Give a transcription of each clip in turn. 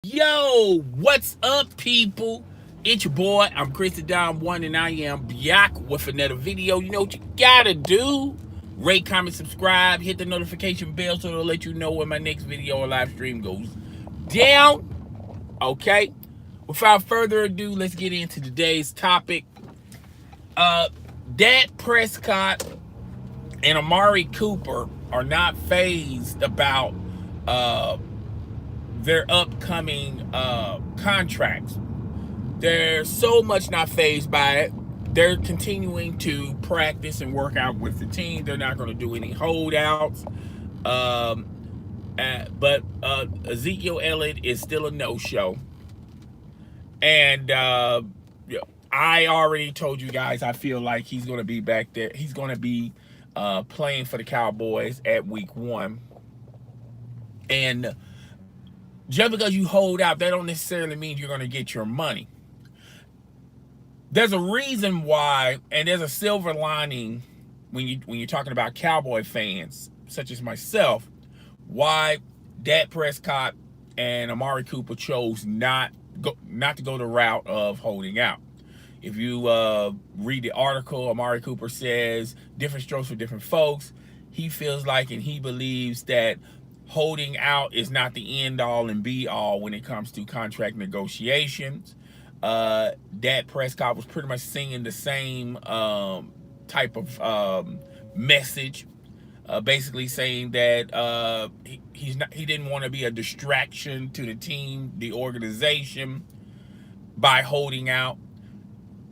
Yo, what's up, people? It's your boy. I'm Chris the Dom One, and I am back with another video. You know what you gotta do? Rate, comment, subscribe, hit the notification bell so it'll let you know when my next video or live stream goes down. Okay. Without further ado, let's get into today's topic. Dak Prescott and Amari Cooper are not fazed about their upcoming contracts. They're so much not fazed by it. They're continuing to practice and work out with the team. They're not going to do any holdouts. But Ezekiel Elliott is still a no-show. And I already told you guys I feel like he's going to be back there. He's going to be playing for the Cowboys at week 1. And just because you hold out, that don't necessarily mean you're going to get your money. There's a reason why, and there's a silver lining when you're talking about Cowboy fans, such as myself, why Dak Prescott and Amari Cooper chose not to go the route of holding out. If you read the article, Amari Cooper says different strokes for different folks. He feels like and he believes that holding out is not the end all and be all when it comes to contract negotiations. Dak Prescott was pretty much singing the same type of message, basically saying that he didn't want to be a distraction to the team, the organization, by holding out.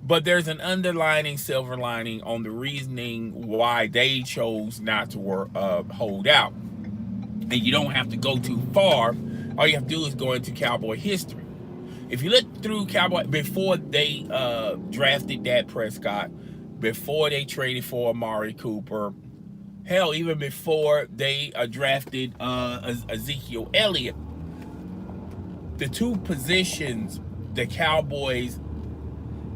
But there's an underlining silver lining on the reasoning why they chose not to hold out. And you don't have to go too far. All you have to do is go into Cowboy history. If you look through Cowboy, before they drafted Dak Prescott, before they traded for Amari Cooper, hell, even before they drafted Ezekiel Elliott, the two positions the Cowboys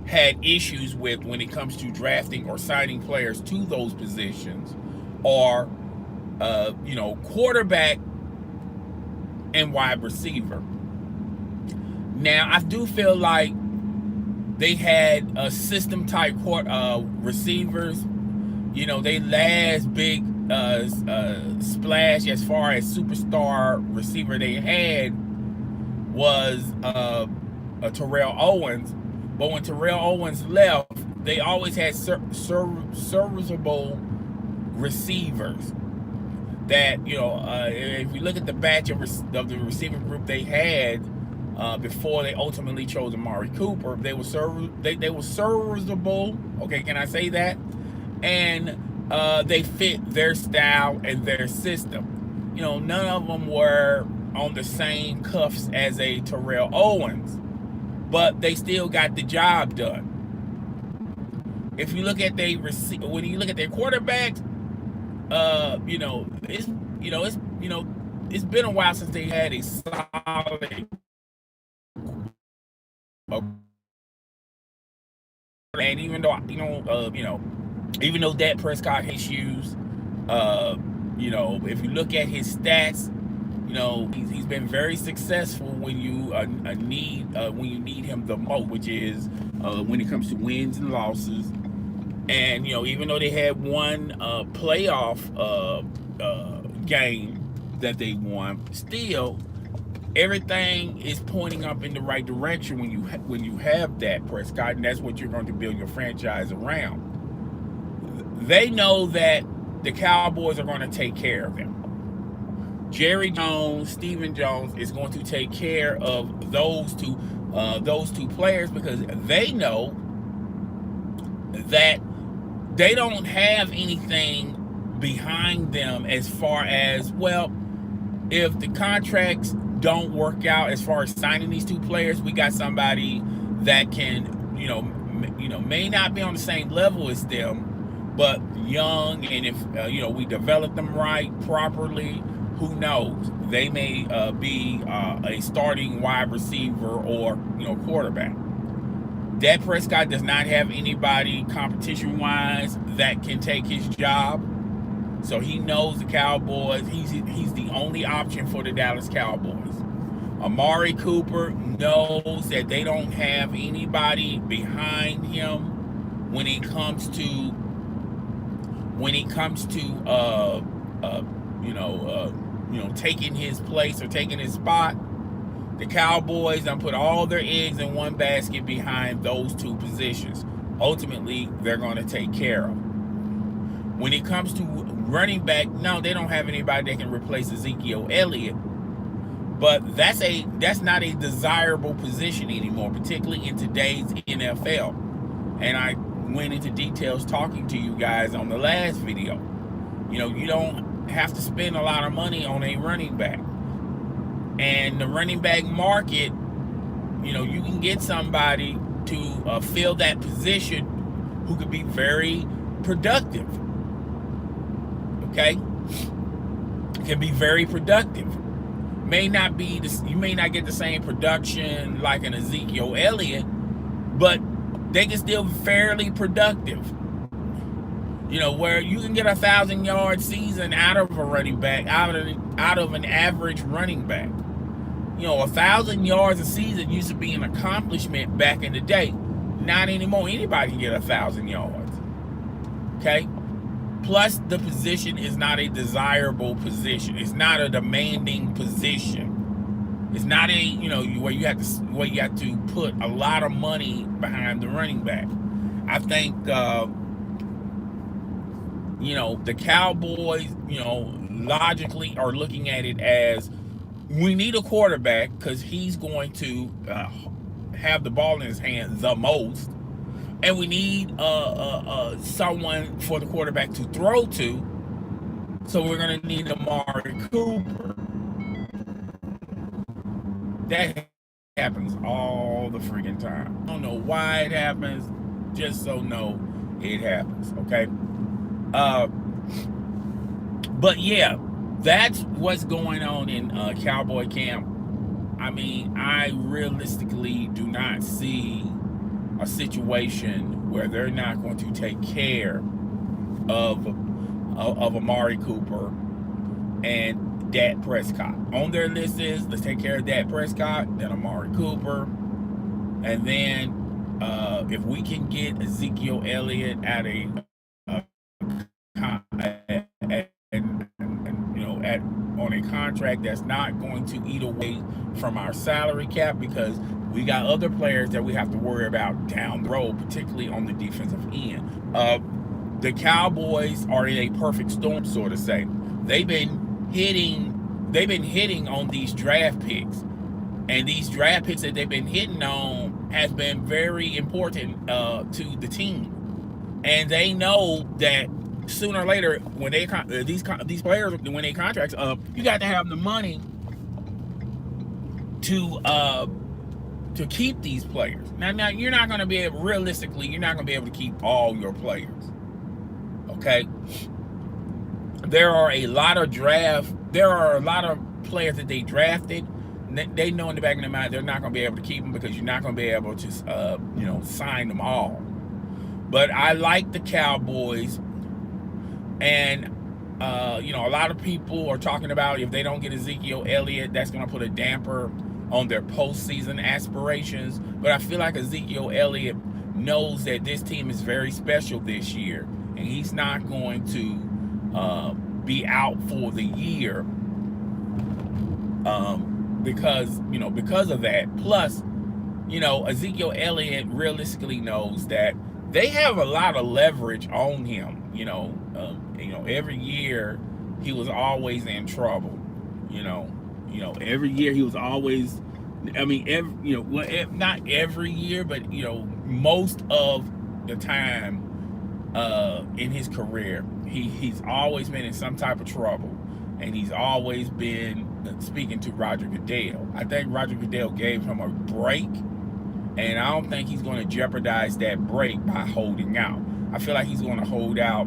had issues with when it comes to drafting or signing players to those positions are quarterback and wide receiver. Now, I do feel like they had a system type receivers. You know, they last big splash as far as superstar receiver they had was a Terrell Owens. But when Terrell Owens left, they always had serviceable receivers. That, if you look at the batch of the receiving group they had before they ultimately chose Amari Cooper, they were serviceable. Okay, can I say that? And they fit their style and their system. You know, none of them were on the same cuffs as a Terrell Owens, but they still got the job done. If you look at when you look at their quarterbacks, it's been a while since they had a solid. And even though even though Dak Prescott has issues, if you look at his stats, he's been very successful when you need him the most, which is when it comes to wins and losses. And even though they had one playoff game that they won, still everything is pointing up in the right direction when you have Dak Prescott, and that's what you're going to build your franchise around. They know that the Cowboys are going to take care of them. Jerry Jones, Stephen Jones is going to take care of those two players, because they know that they don't have anything behind them as far as, well, if the contracts don't work out as far as signing these two players, we got somebody that can, may not be on the same level as them, but young, and if we develop them right, properly, who knows? They may be a starting wide receiver or quarterback. Dak Prescott does not have anybody competition-wise that can take his job. So he knows the Cowboys. He's the only option for the Dallas Cowboys. Amari Cooper knows that they don't have anybody behind him when it comes to uh, taking his place or taking his spot. The Cowboys done put all their eggs in one basket behind those two positions. Ultimately, they're going to take care of. When it comes to running back, no, they don't have anybody that can replace Ezekiel Elliott. But that's not a desirable position anymore, particularly in today's NFL. And I went into details talking to you guys on the last video. You don't have to spend a lot of money on a running back. And the running back market, you can get somebody to fill that position who could be very productive. Okay? Can be very productive. You may not get the same production like an Ezekiel Elliott, but they can still be fairly productive. Where you can get 1,000-yard season out of a running back, out of an average running back. 1,000 yards a season used to be an accomplishment back in the day. Not anymore. Anybody can get 1,000 yards. Okay? Plus, the position is not a desirable position. It's not a demanding position. It's not a where you have to put a lot of money behind the running back. I think the Cowboys logically are looking at it as, we need a quarterback because he's going to have the ball in his hand the most, and we need someone for the quarterback to throw to. So we're going to need Amari Cooper. That happens all the freaking time. I don't know why it happens, just so know it happens. Okay. But yeah, that's what's going on in Cowboy camp. I mean, I realistically do not see a situation where they're not going to take care of Amari Cooper and Dak Prescott. On their list is, let's take care of Dak Prescott, then Amari Cooper, and then if we can get Ezekiel Elliott at on a contract that's not going to eat away from our salary cap, because we got other players that we have to worry about down the road, particularly on the defensive end. The Cowboys are in a perfect storm, so to say. They've been hitting on these draft picks, and these draft picks that they've been hitting on has been very important to the team, and they know that sooner or later, when these players, when their contracts up, you got to have the money to keep these players. Now you're not going to be able, realistically, you're not going to be able to keep all your players. Okay, there are a lot of players that they drafted. They know in the back of their mind they're not going to be able to keep them, because you're not going to be able to sign them all. But I like the Cowboys. And, a lot of people are talking about, if they don't get Ezekiel Elliott, that's going to put a damper on their postseason aspirations. But I feel like Ezekiel Elliott knows that this team is very special this year, and he's not going to be out for the year because of that. Plus, Ezekiel Elliott realistically knows that they have a lot of leverage on him. Every year he was always in trouble. Every year he was always. I mean, not every year, but most of the time in his career, he's always been in some type of trouble, and he's always been speaking to Roger Goodell. I think Roger Goodell gave him a break, and I don't think he's going to jeopardize that break by holding out. I feel like he's going to hold out.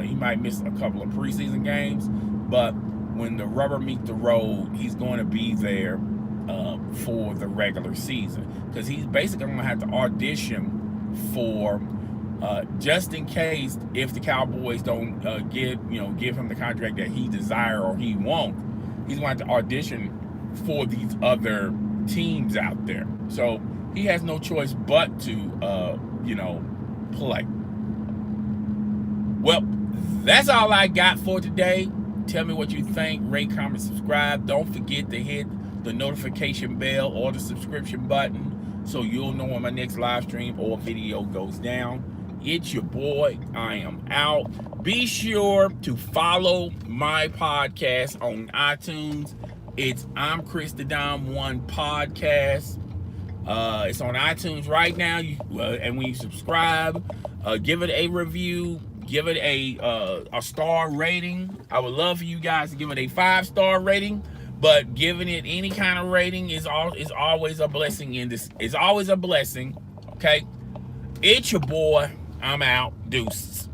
He might miss a couple of preseason games, but when the rubber meets the road, he's going to be there for the regular season, because he's basically going to have to audition for just in case if the Cowboys don't give him the contract that he desires or he won't. He's going to have to audition for these other teams out there. So he has no choice but to, play. Well, that's all I got for today. Tell me what you think. Rate, comment, subscribe. Don't forget to hit the notification bell or the subscription button so you'll know when my next live stream or video goes down. It's your boy. I am out. Be sure to follow my podcast on iTunes. It's I'm Chris the Dom 1 podcast. It's on iTunes right now. And when you subscribe, give it a review. Give it a star rating. I would love for you guys to give it a 5-star rating, but giving it any kind of rating is always a blessing. It's always a blessing. Okay, it's your boy. I'm out. Deuces.